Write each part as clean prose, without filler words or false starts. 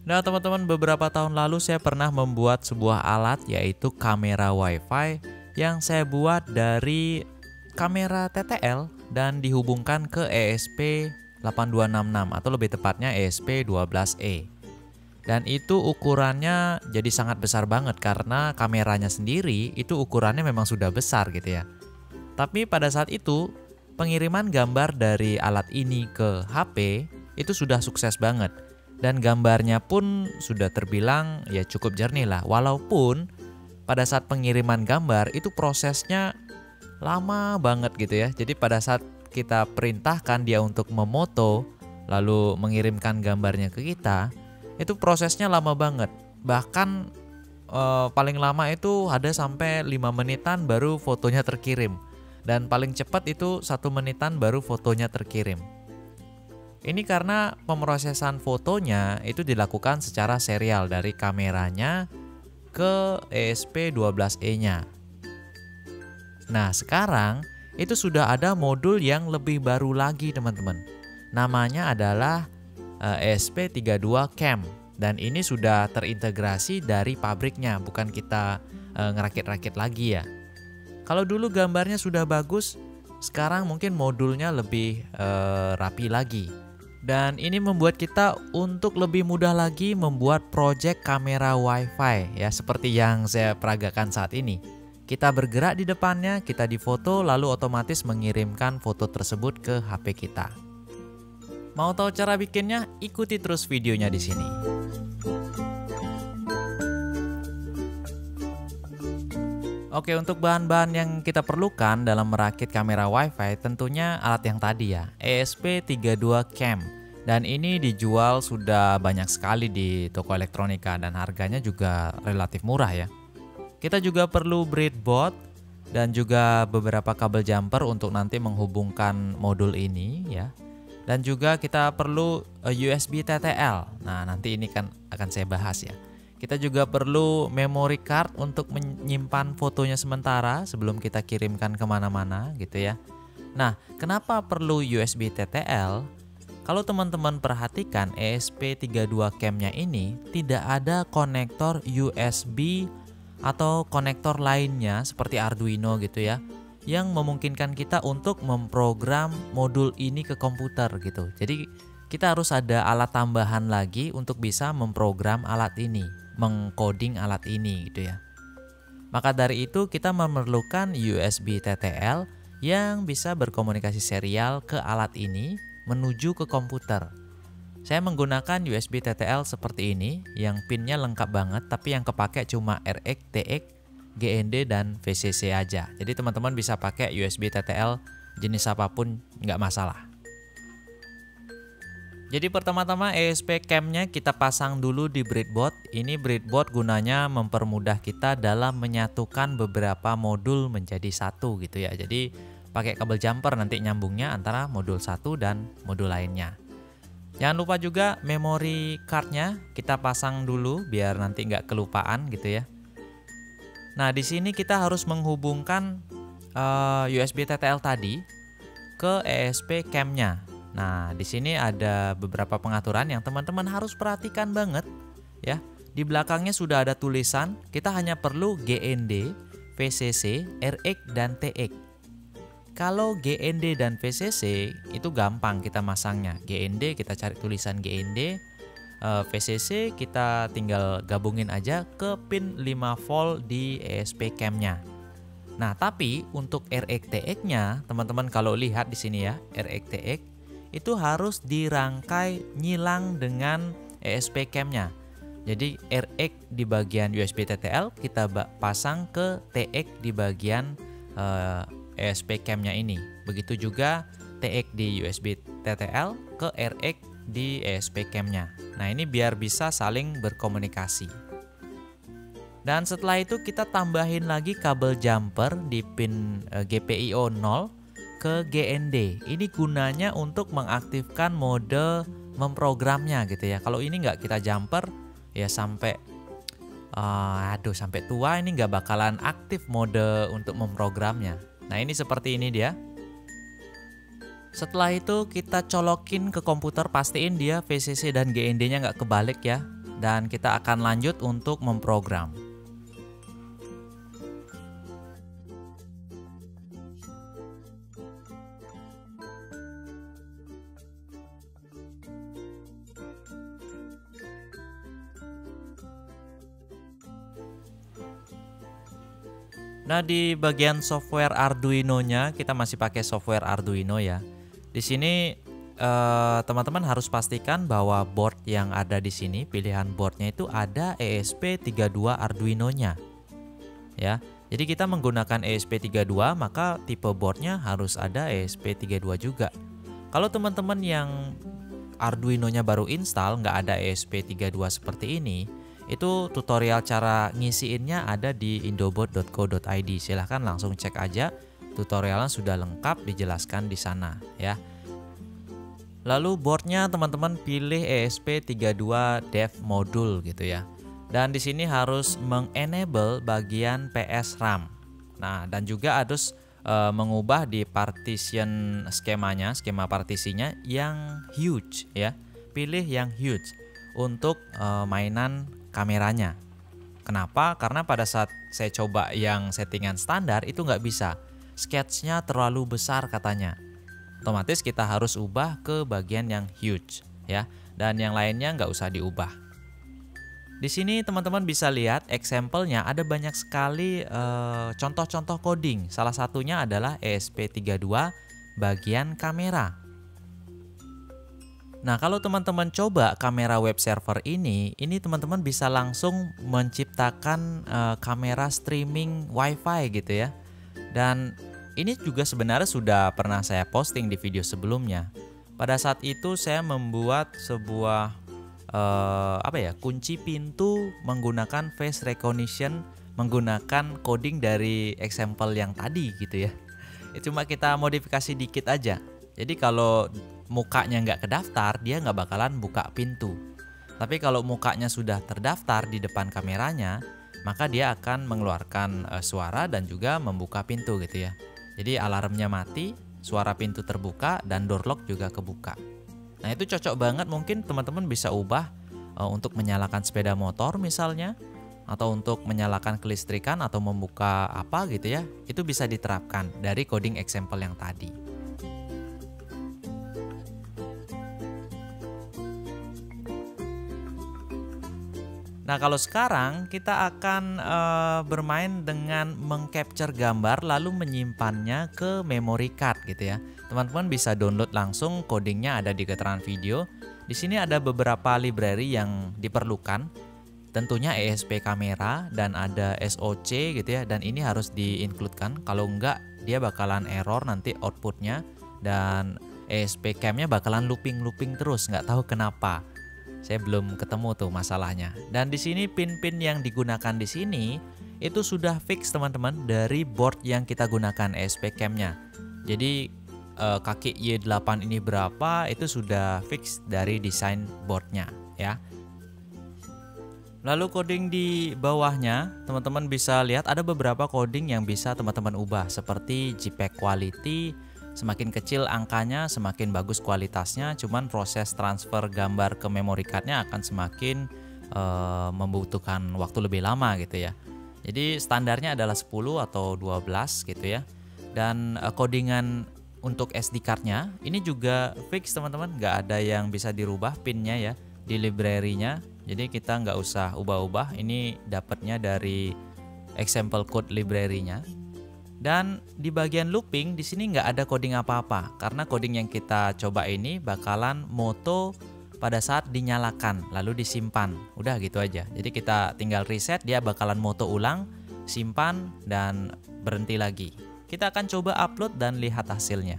Nah teman-teman, beberapa tahun lalu saya pernah membuat sebuah alat yaitu kamera WiFi yang saya buat dari kamera TTL dan dihubungkan ke ESP8266 atau lebih tepatnya ESP12E. Dan itu ukurannya jadi sangat besar banget karena kameranya sendiri itu ukurannya memang sudah besar gitu ya. Tapi pada saat itu pengiriman gambar dari alat ini ke HP itu sudah sukses banget. Dan gambarnya pun sudah terbilang ya cukup jernih lah. Walaupun pada saat pengiriman gambar itu prosesnya lama banget gitu ya. Jadi pada saat kita perintahkan dia untuk memoto lalu mengirimkan gambarnya ke kita, itu prosesnya lama banget. Bahkan paling lama itu ada sampai 5 menitan baru fotonya terkirim. Dan paling cepat itu 1 menitan baru fotonya terkirim. Ini karena pemrosesan fotonya itu dilakukan secara serial dari kameranya ke ESP12E-nya. Nah, sekarang itu sudah ada modul yang lebih baru lagi, teman-teman. Namanya adalah ESP32 Cam. Dan ini sudah terintegrasi dari pabriknya, bukan kita ngerakit-rakit lagi ya. Kalau dulu gambarnya sudah bagus, sekarang mungkin modulnya lebih rapi lagi. Dan ini membuat kita untuk lebih mudah lagi membuat project kamera WiFi ya, seperti yang saya peragakan saat ini. Kita bergerak di depannya, kita difoto, lalu otomatis mengirimkan foto tersebut ke HP kita. Mau tahu cara bikinnya? Ikuti terus videonya di sini. Oke, untuk bahan-bahan yang kita perlukan dalam merakit kamera WiFi tentunya alat yang tadi ya, ESP32 Cam. Dan ini dijual sudah banyak sekali di toko elektronika dan harganya juga relatif murah ya. Kita juga perlu breadboard dan juga beberapa kabel jumper untuk nanti menghubungkan modul ini ya. Dan juga kita perlu USB TTL. Nah, nanti ini kan akan saya bahas ya. Kita juga perlu memory card untuk menyimpan fotonya sementara sebelum kita kirimkan kemana-mana gitu ya. Nah, kenapa perlu USB TTL? Kalau teman-teman perhatikan ESP32 Cam-nya ini tidak ada konektor USB atau konektor lainnya seperti Arduino gitu ya, yang memungkinkan kita untuk memprogram modul ini ke komputer gitu. Jadi kita harus ada alat tambahan lagi untuk bisa memprogram alat ini, mengcoding alat ini gitu ya. Maka dari itu kita memerlukan USB TTL yang bisa berkomunikasi serial ke alat ini menuju ke komputer. Saya menggunakan USB TTL seperti ini yang pinnya lengkap banget, tapi yang kepake cuma RX, TX, GND, dan VCC aja. Jadi teman-teman bisa pakai USB TTL jenis apapun, nggak masalah. Jadi pertama-tama ESP Cam-nya kita pasang dulu di breadboard. Ini breadboard gunanya mempermudah kita dalam menyatukan beberapa modul menjadi satu gitu ya. Jadi pakai kabel jumper nanti nyambungnya antara modul satu dan modul lainnya. Jangan lupa juga memory card-nya kita pasang dulu biar nanti nggak kelupaan gitu ya. Nah, di sini kita harus menghubungkan USB TTL tadi ke ESP Cam-nya. Nah, di sini ada beberapa pengaturan yang teman-teman harus perhatikan banget ya. Di belakangnya sudah ada tulisan, kita hanya perlu GND, VCC, RX, dan TX. Kalau GND dan VCC itu gampang kita masangnya. GND kita cari tulisan GND, VCC kita tinggal gabungin aja ke pin 5 volt di ESP Cam-nya. Nah, tapi untuk RX-TX-nya, teman-teman kalau lihat di sini ya, RX-TX itu harus dirangkai nyilang dengan ESP Cam-nya. Jadi RX di bagian USB TTL kita pasang ke TX di bagian ESP Cam-nya ini. Begitu juga TX di USB TTL ke RX di ESP Cam-nya. Nah, ini biar bisa saling berkomunikasi. Dan setelah itu kita tambahin lagi kabel jumper di pin GPIO 0 ke GND. Ini gunanya untuk mengaktifkan mode memprogramnya gitu ya. Kalau ini nggak kita jumper ya sampai sampai tua ini nggak bakalan aktif mode untuk memprogramnya. Nah, ini seperti ini dia. Setelah itu kita colokin ke komputer, pastiin dia VCC dan GND-nya nggak kebalik ya. dan kita akan lanjut untuk memprogram. Nah, di bagian software Arduino-nya kita masih pakai software Arduino ya. Di sini teman-teman harus pastikan bahwa board yang ada di sini, pilihan boardnya itu ada ESP32 Arduino-nya. Ya. Jadi kita menggunakan ESP32, maka tipe boardnya harus ada ESP32 juga. Kalau teman-teman yang Arduino-nya baru install, nggak ada ESP32 seperti ini, itu tutorial cara ngisiinnya ada di indobot.co.id. Silahkan langsung cek aja, tutorialnya sudah lengkap dijelaskan di sana ya. Lalu boardnya teman-teman pilih ESP32 Dev Module gitu ya. Dan di sini harus mengenable bagian PS RAM. Nah, dan juga harus mengubah di partition skemanya, skema partisinya yang huge ya. Pilih yang huge untuk mainan kameranya. Kenapa? Karena pada saat saya coba yang settingan standar itu nggak bisa. Sketchnya terlalu besar katanya. Otomatis kita harus ubah ke bagian yang huge ya. Dan yang lainnya nggak usah diubah. Di sini teman-teman bisa lihat example-nya ada banyak sekali contoh-contoh coding. Salah satunya adalah ESP32 bagian kamera. Nah, kalau teman-teman coba kamera web server ini teman-teman bisa langsung menciptakan kamera streaming WiFi gitu ya. Dan ini juga sebenarnya sudah pernah saya posting di video sebelumnya. Pada saat itu saya membuat sebuah kunci pintu menggunakan face recognition, menggunakan coding dari example yang tadi gitu ya. Cuma kita modifikasi dikit aja. Jadi kalau mukanya nggak kedaftar, dia nggak bakalan buka pintu. Tapi kalau mukanya sudah terdaftar di depan kameranya, maka dia akan mengeluarkan suara dan juga membuka pintu gitu ya. Jadi alarmnya mati, suara pintu terbuka, dan door lock juga kebuka. Nah, itu cocok banget, mungkin teman-teman bisa ubah untuk menyalakan sepeda motor misalnya, atau untuk menyalakan kelistrikan atau membuka apa gitu ya. Itu bisa diterapkan dari coding example yang tadi. Nah, kalau sekarang kita akan bermain dengan mengcapture gambar lalu menyimpannya ke memory card gitu ya. Teman-teman bisa download langsung, codingnya ada di keterangan video. Di sini ada beberapa library yang diperlukan. Tentunya ESP kamera dan ada SOC gitu ya, dan ini harus di-includekan. Kalau enggak, dia bakalan error nanti outputnya, dan ESP cam-nya bakalan looping terus, nggak tahu kenapa. Saya belum ketemu tuh masalahnya. Dan di sini pin-pin yang digunakan di sini itu sudah fix teman-teman dari board yang kita gunakan ESP cam-nya. Jadi kaki Y8 ini berapa itu sudah fix dari desain boardnya ya. Lalu coding di bawahnya teman-teman bisa lihat ada beberapa coding yang bisa teman-teman ubah seperti JPEG quality. Semakin kecil angkanya, semakin bagus kualitasnya, cuman proses transfer gambar ke memory card-nya akan semakin membutuhkan waktu lebih lama gitu ya. Jadi standarnya adalah 10 atau 12 gitu ya. Dan codingan untuk SD card-nya ini juga fix teman-teman, nggak ada yang bisa dirubah pinnya ya di library-nya. Jadi kita nggak usah ubah-ubah, ini dapatnya dari example code library-nya. Dan di bagian looping di sini nggak ada coding apa-apa karena coding yang kita coba ini bakalan moto pada saat dinyalakan lalu disimpan. Udah gitu aja. Jadi kita tinggal reset, dia bakalan moto ulang, simpan dan berhenti lagi. Kita akan coba upload dan lihat hasilnya.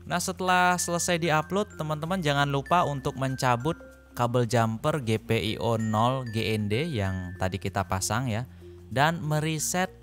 Nah, setelah selesai diupload, teman-teman jangan lupa untuk mencabut kabel jumper GPIO 0 GND yang tadi kita pasang ya, dan mereset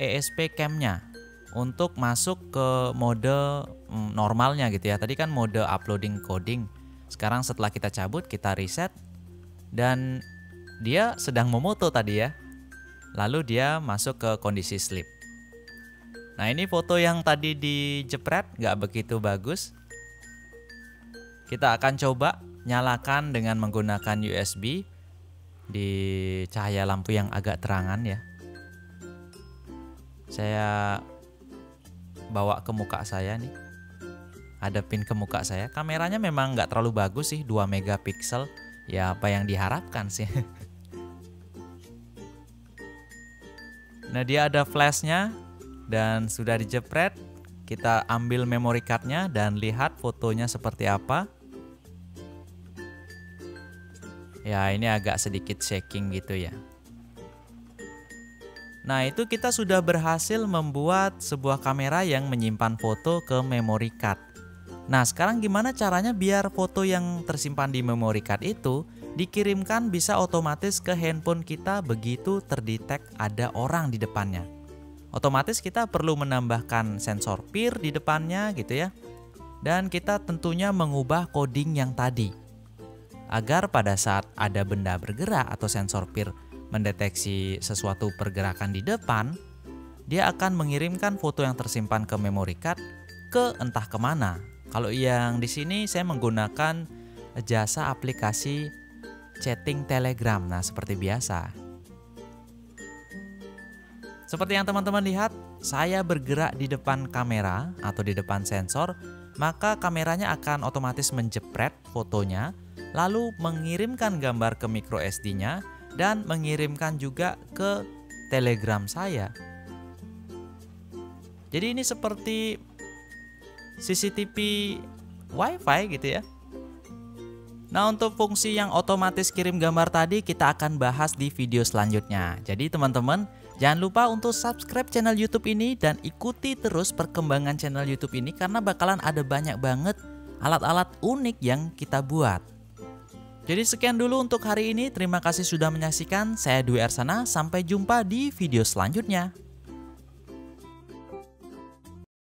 ESP cam-nya untuk masuk ke mode normalnya gitu ya. Tadi kan mode uploading coding. Sekarang setelah kita cabut, kita reset dan dia sedang memoto tadi ya. Lalu dia masuk ke kondisi sleep. Nah, ini foto yang tadi dijepret nggak begitu bagus. Kita akan coba nyalakan dengan menggunakan USB di cahaya lampu yang agak terangan ya. Saya bawa ke muka saya nih, hadapin ke muka saya. Kameranya memang nggak terlalu bagus sih, 2 megapiksel. Ya apa yang diharapkan sih. Nah, dia ada flashnya dan sudah dijepret. Kita ambil memory cardnya dan lihat fotonya seperti apa. Ya, ini agak sedikit shaking gitu ya. Nah, itu kita sudah berhasil membuat sebuah kamera yang menyimpan foto ke memory card. Nah, sekarang gimana caranya biar foto yang tersimpan di memory card itu dikirimkan bisa otomatis ke handphone kita begitu terdetek ada orang di depannya. Otomatis kita perlu menambahkan sensor peer di depannya gitu ya. Dan kita tentunya mengubah coding yang tadi, agar pada saat ada benda bergerak atau sensor peer mendeteksi sesuatu pergerakan di depan, dia akan mengirimkan foto yang tersimpan ke memory card ke entah kemana. Kalau yang di sini saya menggunakan jasa aplikasi chatting Telegram. Nah, seperti biasa. Seperti yang teman-teman lihat, saya bergerak di depan kamera atau di depan sensor, maka kameranya akan otomatis menjepret fotonya, lalu mengirimkan gambar ke micro SD-nya dan mengirimkan juga ke Telegram saya. Jadi ini seperti CCTV Wi-Fi gitu ya. Nah, untuk fungsi yang otomatis kirim gambar tadi kita akan bahas di video selanjutnya. Jadi teman-teman, jangan lupa untuk subscribe channel YouTube ini dan ikuti terus perkembangan channel YouTube ini karena bakalan ada banyak banget alat-alat unik yang kita buat. Jadi sekian dulu untuk hari ini. Terima kasih sudah menyaksikan. Saya Dwi Ersana. Sampai jumpa di video selanjutnya.